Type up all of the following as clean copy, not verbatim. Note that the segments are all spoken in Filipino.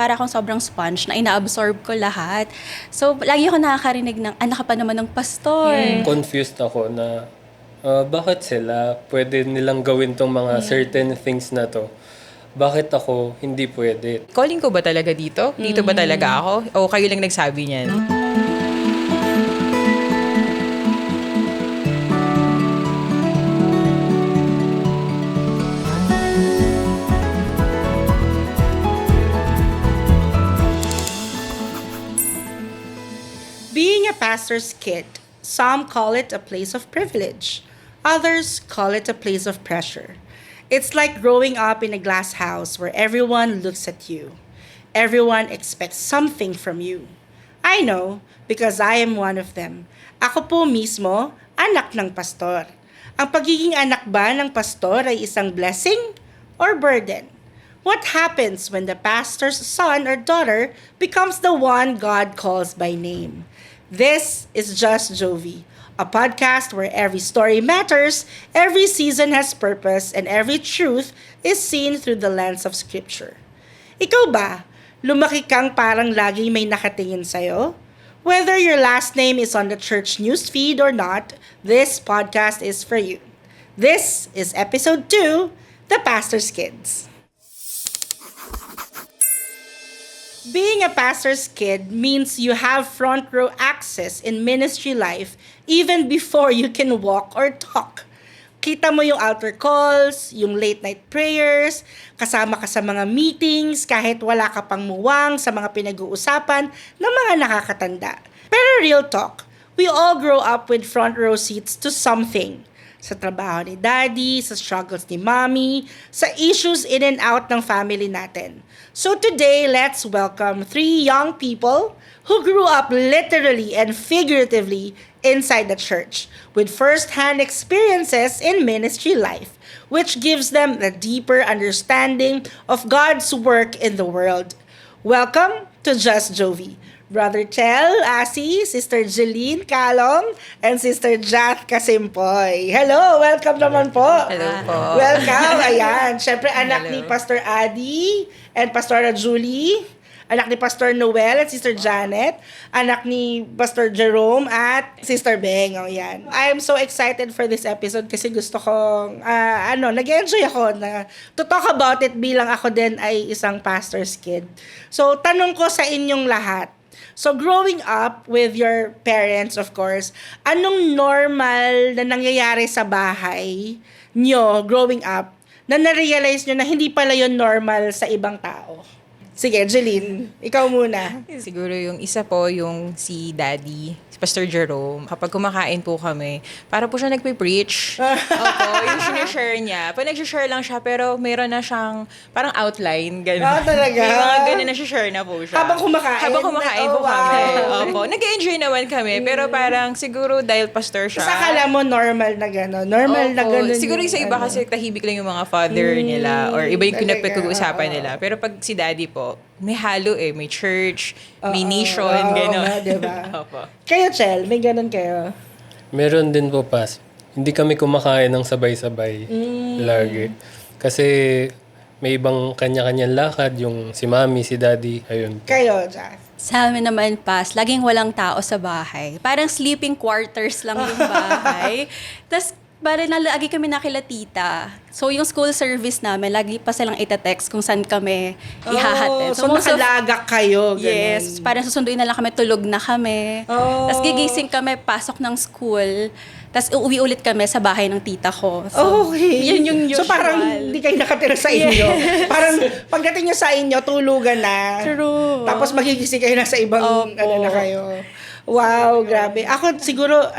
para akong sobrang sponge na inaabsorb ko lahat. So, lagi ako nakakarinig ng, anak ka pa naman ng pastor. Confused ako na bakit sila pwede nilang gawin tong mga certain things na to. Bakit ako hindi pwede? Calling ko ba talaga dito? Dito ba talaga ako? O kayo lang nagsabi niyan? Being a pastor's kid, some call it a place of privilege. Others call it a place of pressure. It's like growing up in a glass house where everyone looks at you. Everyone expects something from you. I know, because I am one of them. Ako po mismo, anak ng pastor. Ang pagiging anak ba ng pastor ay isang blessing or burden? What happens when the pastor's son or daughter becomes the one God calls by name? This is Just Jovi, a podcast where every story matters, every season has purpose, and every truth is seen through the lens of Scripture. Ikaw ba, lumaki kang parang laging may nakatingin sa'yo? Whether your last name is on the church newsfeed or not, this podcast is for you. This is episode 2, The Pastor's Kids. Being a pastor's kid means you have front row access in ministry life even before you can walk or talk. Kita mo yung altar calls, yung late night prayers, kasama ka sa mga meetings kahit wala ka pang muwang sa mga pinag-uusapan ng mga nakakatanda. Pero real talk, we all grow up with front row seats to something. Sa trabaho ni daddy, sa struggles ni mommy, sa issues in and out ng family natin. So today, let's welcome 3 young people who grew up literally and figuratively inside the church with first-hand experiences in ministry life, which gives them a deeper understanding of God's work in the world. Welcome to Just Jovi. Brother Chel, Asi, Sister Jeline Calong, and Sister Jath Kasimpoy. Hello, welcome naman po. Hello po. Welcome, ayan. Siyempre, anak Hello. ni Pastor Adi and Pastora Julie, anak ni Pastor Noel at Sister Janet, anak ni Pastor Jerome at Sister Beng. O yan. I am so excited for this episode kasi gusto kong, nag-enjoy ako na to talk about it bilang ako din ay isang pastor's kid. So, tanong ko sa inyong lahat, so, growing up with your parents, of course, anong normal na nangyayari sa bahay nyo growing up na na-realize nyo na hindi pala yun normal sa ibang tao? Sige, Jeline, ikaw muna. Siguro yung isa po, yung si Daddy, si Pastor Jerome. Kapag kumakain po kami, para po siya nagpe-preach. Opo, yung sinishare niya. Pag nag-share lang siya, pero meron na siyang parang outline. Ganun. Ah, talaga? May mga ganun na share na po siya. Habang kumakain? Habang kumakain po Oh, kami. wow. Opo, nag-enjoy naman kami. Pero parang siguro dahil pastor siya. Sa akala mo normal na gano'n? Normal na Opo. gano'n. Siguro yung sa iba kasi tahimik lang yung mga father nila or iba yung talaga. pinag-uusapan nila. Pero pag si Daddy po, may halo may church, may nation, oo gano'n. nga, diba? Opo. Kayo, Chel, may gano'n kayo? Meron din po, Pas. Hindi kami kumakain ng sabay-sabay lagi. Kasi may ibang kanya-kanyang lakad, yung si Mami, si Daddy, ayun. Kayo, Jath? Sa amin naman, Pas, laging walang tao sa bahay. Parang sleeping quarters lang yung bahay. Tapos, bale na lagi kami nakila tita. So, yung school service namin, lagi pa silang itatext kung saan kami ihahatid. So, most of- nakalagak kayo. Ganun. Yes, parang susunduin na lang kami, tulog na kami. Oh. Tapos gigising kami, pasok ng school. Tapos uuwi ulit kami sa bahay ng tita ko. So, Okay. Yun yung usual. So parang hindi kayo nakatira sa inyo. Parang pagdating nyo sa inyo, tulugan na. True. Tapos magigising kayo na sa ibang Opo. na kayo. Wow, grabe. Ako siguro,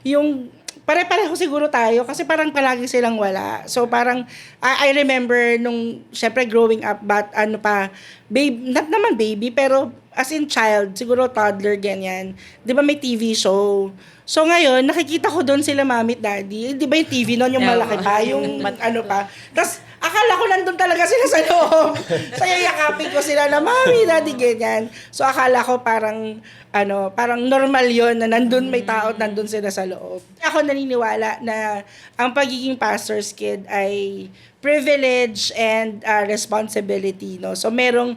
yung pare-pareho siguro tayo kasi parang palagi silang wala. So parang, I remember nung, syempre growing up, but not naman baby, pero as in child, siguro toddler, ganyan. Di ba may TV show? So ngayon, nakikita ko doon sila mami at daddy. Di ba yung TV noon, yung malaki pa, yung pa. Tapos, akala ko nandun talaga sila sa loob. So, yakapin ko sila na, mami, daddy, ganyan. So, akala ko parang normal yon na nandun may tao at nandun sila sa loob. Ako naniniwala na ang pagiging pastor's kid ay privilege and responsibility, no? So merong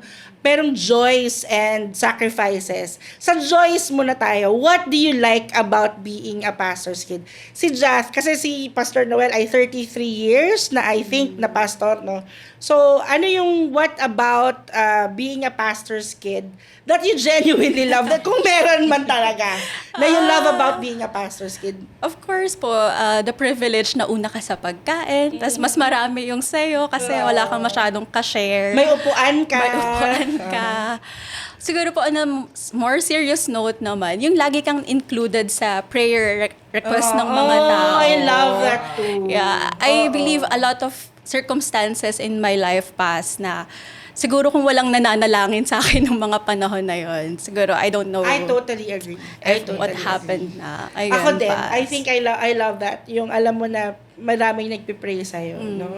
joys and sacrifices. Sa joys muna tayo. What do you like about being a pastor's kid? Si Jath, kasi si Pastor Noel ay 33 years na I think na pastor, no? So, ano yung what about being a pastor's kid that you genuinely love? That kung meron man talaga na you love about being a pastor's kid? Of course po, the privilege na una ka sa pagkain, tas mas marami yung sayo kasi wala kang masyadong ka-share. May upuan ka. May upuan ka. Siguro po, on a more serious note naman, yung lagi kang included sa prayer request ng mga tao. I love that too. Yeah, I believe a lot of circumstances in my life past na siguro kung walang nananalangin sa akin ng mga panahon na yon, siguro I don't know I totally agree. what happened na. Ayun, Ako din. pass. I think I love that. Yung alam mo na maraming nagpipray sa'yo, no?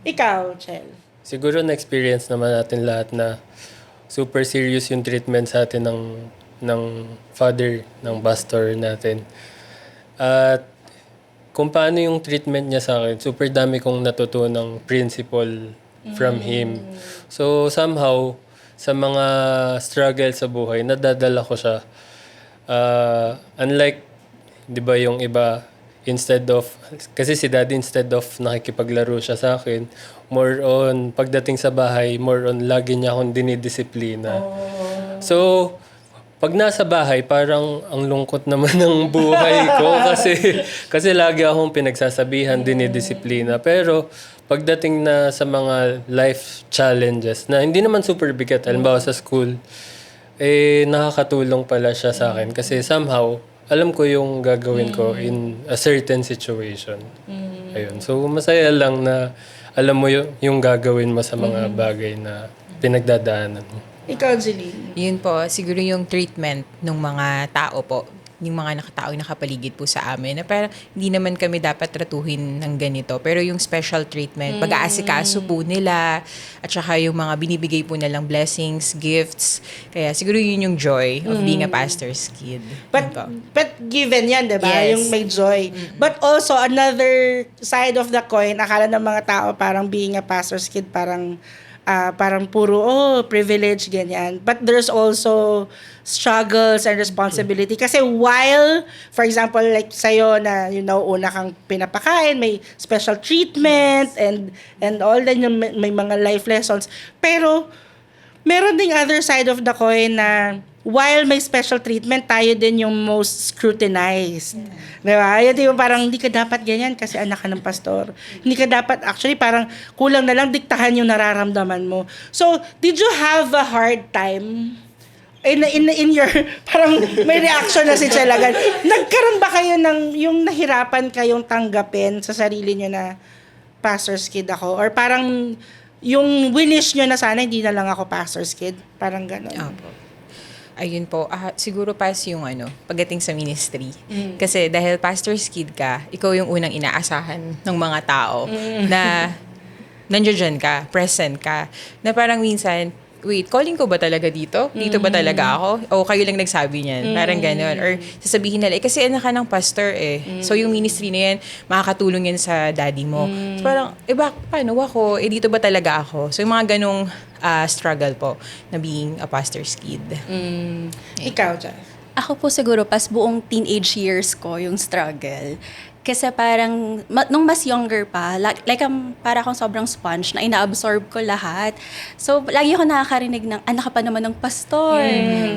Ikaw, Chel. Siguro na-experience naman natin lahat na super serious yung treatment sa atin ng father, ng pastor natin. At kung paano yung treatment niya sa akin, super dami kong natutunang principle from him. So somehow, sa mga struggle sa buhay, nadadala ko siya. Unlike, di ba yung iba, kasi si daddy instead of nakikipaglaro siya sa akin, more on, pagdating sa bahay, more on, lagi niya akong dinidisiplina. So, pag nasa bahay, parang ang lungkot naman ng buhay ko kasi lagi akong pinagsasabihan, dinidisiplina. Pero pagdating na sa mga life challenges na hindi naman super bigat, halimbawa sa school, nakakatulong pala siya sa akin kasi somehow, alam ko yung gagawin ko in a certain situation. Ayun. So, masaya lang na alam mo yung gagawin mo sa mga bagay na pinagdadaanan mo. Ikaw, Jeline. Yun po, siguro yung treatment ng mga tao po, yung mga nakataong nakapaligid po sa amin, na parang hindi naman kami dapat tratuhin ng ganito. Pero yung special treatment, pag-aasikaso po nila, at saka yung mga binibigay po nilang blessings, gifts. Kaya siguro yun yung joy of being a pastor's kid. But Yun po. given yan, di ba? Yes. Yung may joy. But also, another side of the coin, akala ng mga tao parang being a pastor's kid, parang puro, privilege, ganyan. But there's also struggles and responsibility. Kasi while, for example, like sa'yo na, una kang pinapakain, may special treatment, and all that, may mga life lessons. Pero, meron ding other side of the coin na while may special treatment, tayo din yung most scrutinized. Diba? Yung parang hindi ka dapat ganyan kasi anak ka ng pastor. Hindi ka dapat, actually, parang kulang na lang diktahan yung nararamdaman mo. So, did you have a hard time in your, parang may reaction na si Chelagan. Nagkaroon ba kayo ng, yung nahirapan kayong tanggapin sa sarili nyo na pastor's kid ako? Or parang, yung winish nyo na sana hindi na lang ako pastor's kid? Parang gano'n. Opo. Ayun po, siguro pas yung pagdating sa ministry. Kasi dahil pastor's kid ka, ikaw yung unang inaasahan ng mga tao na nandiyan ka, present ka. Na parang minsan, wait, calling ko ba talaga dito? Dito ba talaga ako? O kayo lang nagsabi niyan? Parang gano'n. Or sasabihin nila, kasi anak ka ng pastor eh. So yung ministry na yan, makakatulong yan sa daddy mo. So parang, paano ako? Dito ba talaga ako? So yung mga ganong struggle po na being a pastor's kid. Ikaw, Jai. Ako po siguro pas buong teenage years ko yung struggle. Kasi parang, nung mas younger pa, para akong sobrang sponge na inaabsorb ko lahat. So, lagi ako nakakarinig ng, anak ka pa naman ng pastor.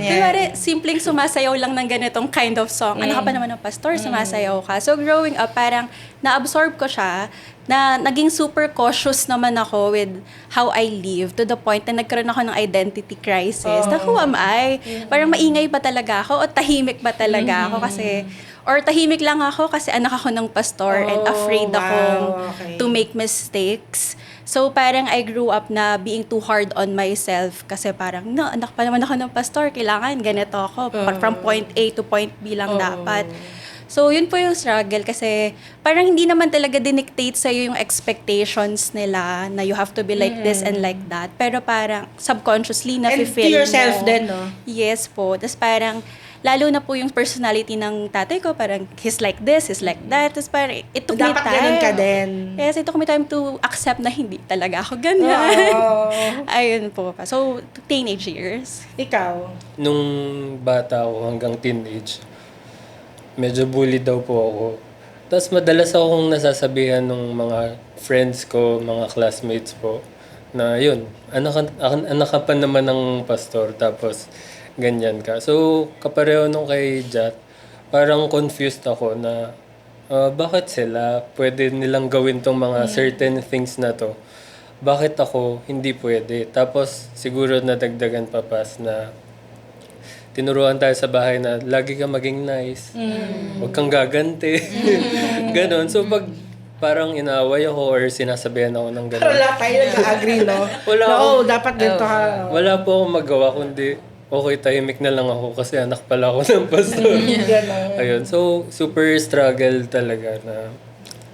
Kunwari, simpleng sumasayaw lang ng ganitong kind of song. Anak ka pa naman ng pastor, sumasayaw ka. So, growing up, parang naabsorb ko siya, na naging super cautious naman ako with how I live to the point na nagkaroon ako ng identity crisis. Na who am I? Parang maingay ba talaga ako o tahimik ba talaga ako kasi or tahimik lang ako kasi anak ako ng pastor and afraid akong to make mistakes. So parang I grew up na being too hard on myself kasi parang anak pa naman ako ng pastor, kailangan ganito ako. From point A to point B lang dapat. So, yun po yung struggle kasi parang hindi naman talaga dinictate sa'yo yung expectations nila na you have to be like this and like that. Pero parang subconsciously na-feel mo. And to yourself din, no? Yes po. Tapos parang lalo na po yung personality ng tatay ko, parang he's like this, he's like that. Tapos parang it took me Dapat time. ganun ka din. Yes, it took me time to accept na hindi talaga ako ganyan. Oo. Ayun po. So, teenage years. Ikaw? Nung bata ako hanggang teenage, medyo bully daw po ako. Tapos madalas akong nasasabihan ng mga friends ko, mga classmates po, na yun, anak ka pa naman ng pastor, tapos ganyan ka. So, kapareho nung kay Jat, parang confused ako na bakit sila pwede nilang gawin tong mga certain things na to. Bakit ako hindi pwede? Tapos siguro nadagdagan pa pas na tinuruan tayo sa bahay na lagi ka maging nice. Huwag kang gaganti. Ganon. So pag parang inaaway ako or sinasabihan ako ng Pero ganon. lahat tayo nag-agree, no? Wala Na, akong- oh, dapat ganito ka. Wala po akong magawa kundi okay, tahimik na lang ako kasi anak pala ako ng pastor. Ganon. Ayun. So super struggle talaga na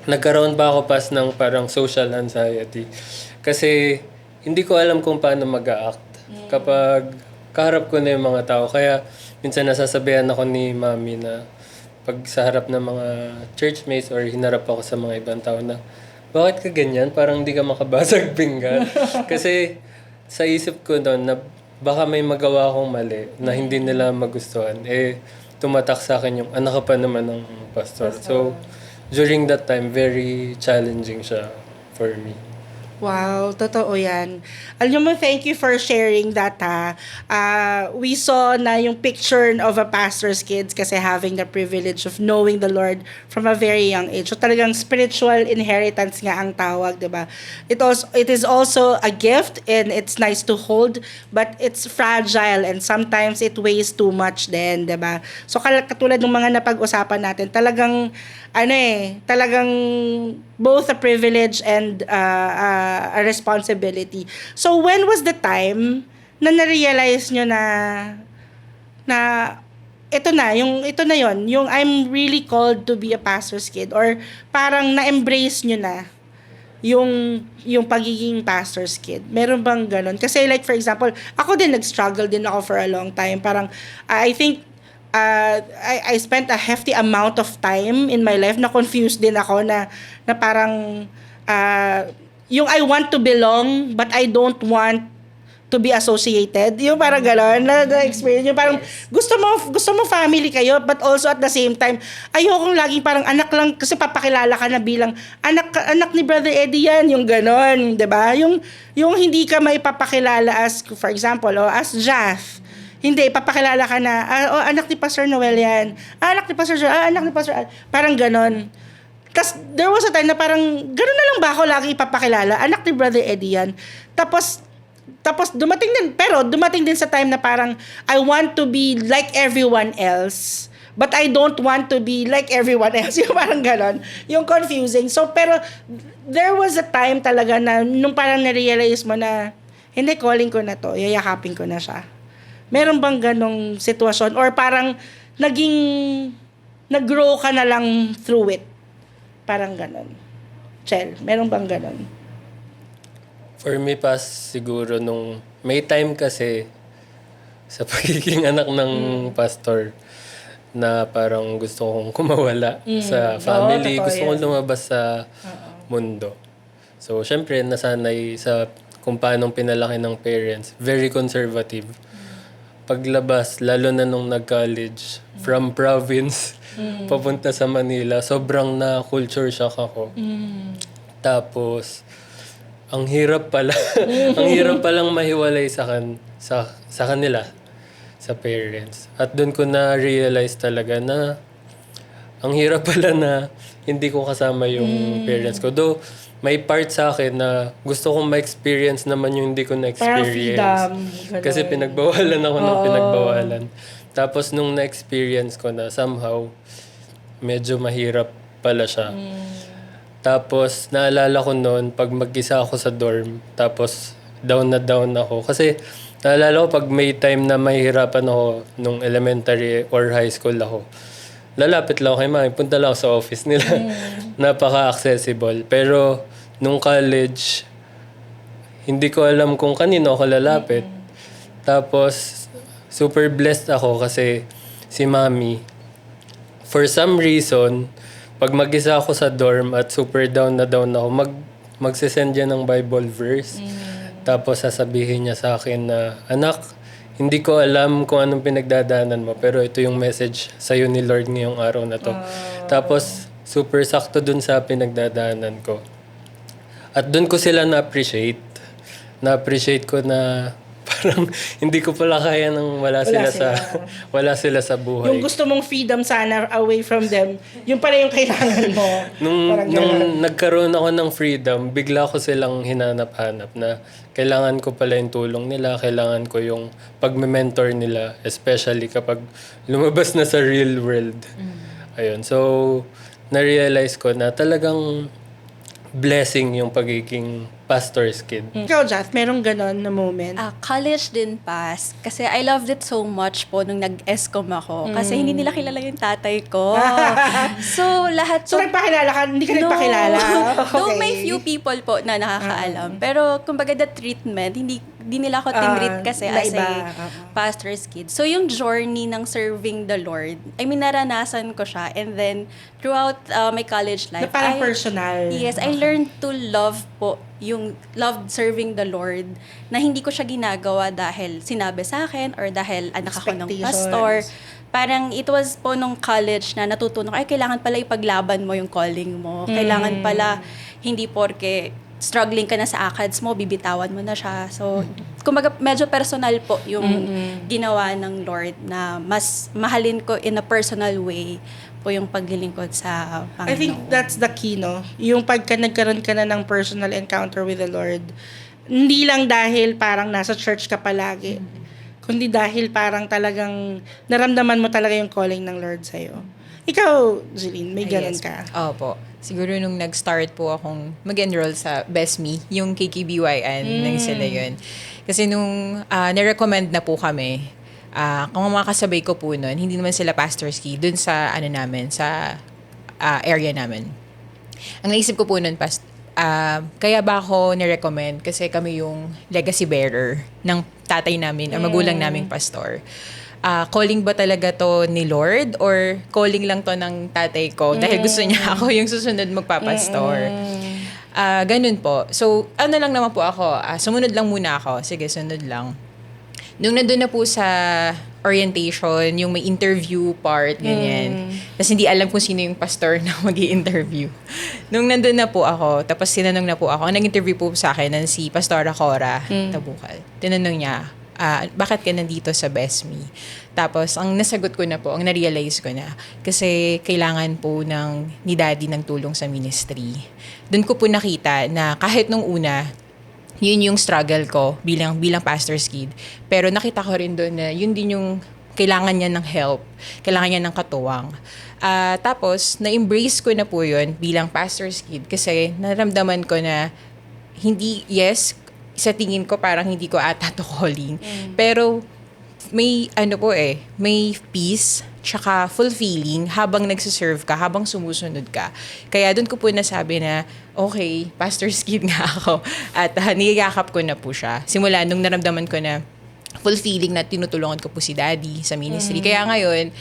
nagkaroon pa ako pas ng parang social anxiety. Kasi hindi ko alam kung paano mag-act kapag kaharap ko na yung mga tao. Kaya minsan nasasabihan ako ni mami na pag sa harap ng mga churchmates or hinarap ako sa mga ibang tao na bakit ka ganyan? Parang hindi ka makabasag pinggan. Kasi sa isip ko doon na baka may magawa akong mali na hindi nila magustuhan. Tumatak sa akin yung anak ka pa naman ng pastor. So, during that time, very challenging siya for me. Wow, totoo yan. Alam mo, thank you for sharing that, ha. We saw na yung picture of a pastor's kids kasi having the privilege of knowing the Lord from a very young age. So talagang spiritual inheritance nga ang tawag, di ba? It is also a gift and it's nice to hold, but it's fragile and sometimes it weighs too much din, di ba? So katulad ng mga napag-usapan natin, talagang talagang both a privilege and a responsibility. So when was the time na na-realize nyo na ito na yon, yung I'm really called to be a pastor's kid, or parang na-embrace nyo na yung pagiging pastor's kid? Meron bang ganun? Kasi like for example, ako din nag-struggle din ako for a long time. Parang I think I spent a hefty amount of time in my life na confused din ako na parang yung I want to belong but I don't want to be associated. Yung parang gano'n na experience. Yung parang gusto mo family kayo but also at the same time ayokong laging parang anak lang kasi papakilala ka na bilang anak ni Brother Eddie yan. Yung gano'n, 'di ba? Yung hindi ka maipapakilala as for example as Jath. Hindi, papakilala ka na, anak ni Pastor Noel yan. Anak ni Pastor Joel, anak ni Pastor... Parang ganon. Tapos, there was a time na parang, ganon na lang ba ako lagi ipapakilala? Anak ni Brother Eddie yan. Tapos dumating din sa time na parang, I want to be like everyone else. But I don't want to be like everyone else. Yung parang ganon. Yung confusing. So, pero, there was a time talaga na, nung parang na-realize mo na, hindi, calling ko na to, yayakapin ko na siya. Meron bang ganong sitwasyon? Or parang nag-grow ka na lang through it? Parang ganon. Chel, meron bang ganon? For me, pas siguro nung may time kasi sa pagiging anak ng pastor na parang gusto kong kumawala sa family. totoo Gusto yan. kong lumabas sa mundo. So, syempre, nasanay sa kung paano pinalaki ng parents. Very conservative. Paglabas, lalo na nung nag-college, from province, papunta sa Manila, sobrang na-culture shock ako. Tapos, ang hirap pala. Ang hirap palang mahiwalay sa kanila, sa parents. At doon ko na-realize talaga na ang hirap pala na hindi ko kasama yung parents ko. Though, may part sa akin na gusto kong ma-experience naman yung hindi ko Parang na-experience. freedom. Ganon. Kasi pinagbawalan ako ng pinagbawalan. Tapos nung na-experience ko na somehow, medyo mahirap pala siya. Tapos naalala ko noon, pag mag-isa ako sa dorm, tapos down na down ako. Kasi naalala ko pag may time na mahihirapan ako nung elementary or high school ako, lalapit lang ako kay mami, punta lang ako sa office nila. Napaka-accessible. Pero nung college, hindi ko alam kung kanino ako lalapit. Tapos, super blessed ako kasi si Mami, for some reason, pag mag-isa ako sa dorm at super down na down ako, magsisend yan ng Bible verse. Tapos sasabihin niya sa akin na, anak, hindi ko alam kung anong pinagdadaanan mo, pero ito yung message sa'yo ni Lord ngayong araw na to. Tapos, super sakto dun sa pinagdadaanan ko. At dun ko sila na-appreciate. Na-appreciate ko na parang hindi ko pala kaya nang wala sila sa buhay. Yung gusto mong freedom sana away from them, yung pala yung kailangan mo. Nung nagkaroon ako ng freedom, bigla ko silang hinanap-hanap na kailangan ko pala yung tulong nila, kailangan ko yung pag-mentor nila, especially kapag lumabas na sa real world. Ayun. So, na-realize ko na talagang blessing yung pagiging pastor's kid. Ikaw, Jath, merong ganon na moment? College din pass. Kasi I loved it so much po nung nag-ESCOM ako. Kasi hindi nila kilala yung tatay ko. So, lahat So, nagpakilala ka? Hindi ka nagpakilala? Though may few people po na nakakaalam. Pero, kumbaga, the treatment, hindi nila ako tinreat kasi as a pastor's kid. So, yung journey ng serving the Lord, I mean, naranasan ko siya. And then, throughout my college life, Na parang personal. Yes, I learned to love po yung loved serving the Lord na hindi ko siya ginagawa dahil sinabi sa akin or dahil anak ako ng pastor. Parang it was po nung college na natutunan ko, ay kailangan pala ipaglaban mo yung calling mo. Kailangan pala hindi porke struggling ka na sa ACADS mo, bibitawan mo na siya. So, kumbaga medyo personal po yung ginawa ng Lord na mas mahalin ko in a personal way po yung paglilingkod sa Panginoon. I think that's the key, no? Yung pagka nagkaroon ka na ng personal encounter with the Lord, hindi lang dahil parang nasa church ka palagi, kundi dahil parang talagang naramdaman mo talaga yung calling ng Lord sa'yo. Ikaw, Jeline, may ganun ka? Opo. Siguro nung nag-start po akong mag-enroll sa Best Me, yung KKBYN, nang sila yun. Kasi nung na-recommend na po kami, kung mga kasabay ko po nun, hindi naman sila pastor's kid dun sa namin, sa area namin. Ang naisip ko po nun, kaya ba ako ni-recommend? Kasi kami yung legacy bearer ng tatay namin, ang magulang naming pastor. Calling ba talaga to ni Lord or calling lang to ng tatay ko dahil gusto niya ako yung susunod magpapastor? Ganun po. So, ano lang naman po ako, sumunod lang muna ako. Sige, sunod lang. Nung nandun na po sa orientation, yung may interview part, ganyan. Tapos hindi alam kung sino yung pastor na mag-i-interview. Nung nandun na po ako, tapos sinanong na po ako, ang nag-interview po sa akin ng si Pastora Cora Tabukal. Tinanong niya, bakit ka nandito sa Best Me? Tapos, ang nasagot ko na po, ang na-realize ko na, kasi kailangan po ni Daddy ng tulong sa ministry. Doon ko po nakita na kahit nung una, yun yung struggle ko bilang pastor's kid. Pero nakita ko rin doon na yun din yung kailangan niya ng help, kailangan niya ng katuwang. Tapos, na-embrace ko na po yun bilang pastor's kid kasi naramdaman ko na hindi, yes, sa tingin ko parang hindi ko ata to calling. Pero may may peace tsaka fulfilling habang nagsiserve ka, habang sumusunod ka. Kaya doon ko po nasabi na, okay, pastor's kid nga ako. At niyayakap ko na po siya. Simula nung naramdaman ko na fulfilling na tinutulungan ko po si Daddy sa ministry. Kaya ngayon,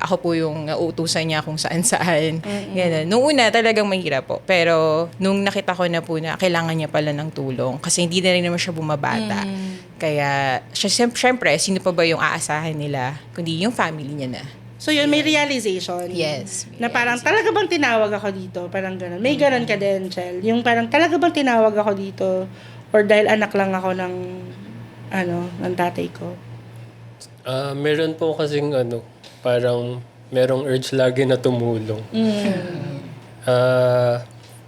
ako po yung uutusan niya kung saan-saan. Ganun. Nung una, talagang mahirap po. Pero nung nakita ko na po na kailangan niya pala ng tulong, kasi hindi na rin naman siya bumabata. Kaya, syempre, sino pa ba yung aasahan nila? Kundi yung family niya na. So yun, may realization. Yes. Na parang talaga bang tinawag ako dito? Parang gano'n. May gano'n ka din, Chel. Yung parang talaga bang tinawag ako dito? Or dahil anak lang ako ng tatay ko? Meron po kasing parang merong urge lagi na tumulong.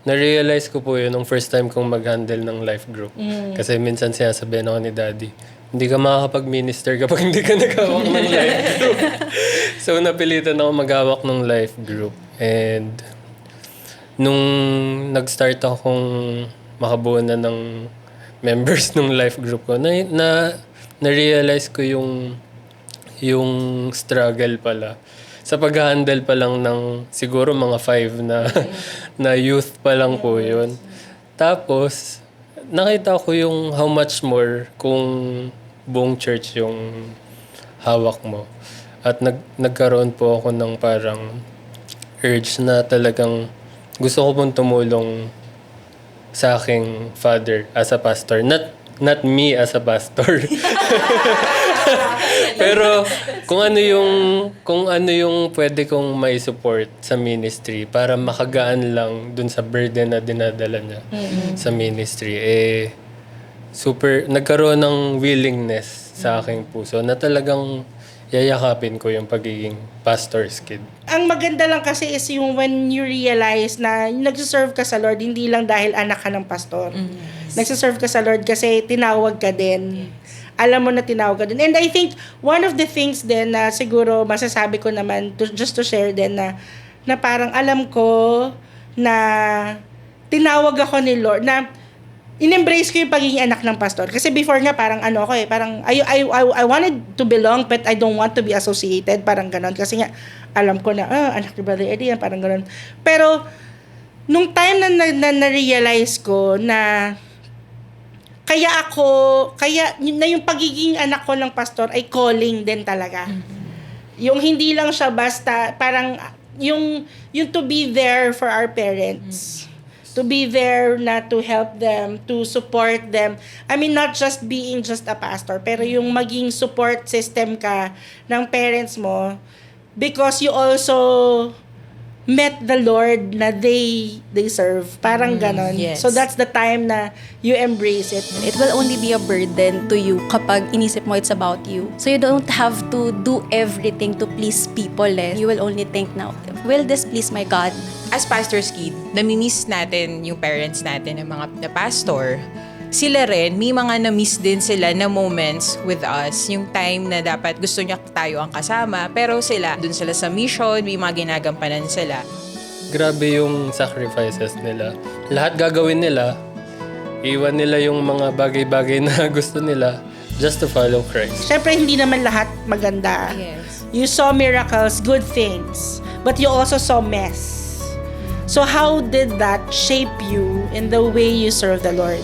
Na-realize ko po yun nung first time kong mag-handle ng life group. Kasi minsan sinasabihan ako ni Daddy, hindi ka makakapag-minister kapag hindi ka naghawak ng life group. So, napilitan ako maghawak ng life group. And nung nag-start akong makabuo na ng members ng life group ko, na-realize ko yung struggle pala. Sa pag-handle pa lang ng siguro mga 5 na youth pa lang po yun. Tapos, nakita ko yung how much more kung buong church yung hawak mo. At nagkaroon po ako ng parang urge na talagang gusto ko pong tumulong sa aking father as a pastor. Not me as a pastor. Pero kung ano yung pwede kong mai-support sa ministry para makagaan lang dun sa burden na dinadala niya sa ministry, nagkaroon ng willingness sa aking puso na talagang yayakapin ko yung pagiging pastor's kid. Ang maganda lang kasi is yung when you realize na nagsiserve ka sa Lord, hindi lang dahil anak ka ng pastor. Nagsiserve ka sa Lord kasi tinawag ka din. Alam mo na tinawag ka din. And I think one of the things din na siguro masasabi ko naman, just to share din na parang alam ko na tinawag ako ni Lord, na in-embrace ko yung pagiging anak ng pastor. Kasi before nga parang parang I wanted to belong but I don't want to be associated, parang ganon. Kasi nga alam ko na anak ni Brother Eddie, parang ganon. Pero nung time na realize ko na kaya na yung pagiging anak ko ng pastor ay calling din talaga. Yung hindi lang siya basta parang yung to be there for our parents. To be there na to help them, to support them. I mean, not just being just a pastor, pero yung maging support system ka ng parents mo because you also met the Lord na they serve. Parang ganon. Yes. So that's the time na you embrace it. It will only be a burden to you kapag inisip mo it's about you. So you don't have to do everything to please people. You will only think now, will this please my God? As pastor's kid, namimiss natin yung parents natin ng mga na pastor. Sila rin, may mga na-miss din sila na moments with us. Yung time na dapat gusto niya tayo ang kasama. Pero sila, dun sila sa mission, may mga ginagampanan sila. Grabe yung sacrifices nila. Lahat gagawin nila. Iwan nila yung mga bagay-bagay na gusto nila just to follow Christ. Siyempre, hindi naman lahat maganda. Yes. You saw miracles, good things, but you also saw mess. So how did that shape you in the way you serve the Lord?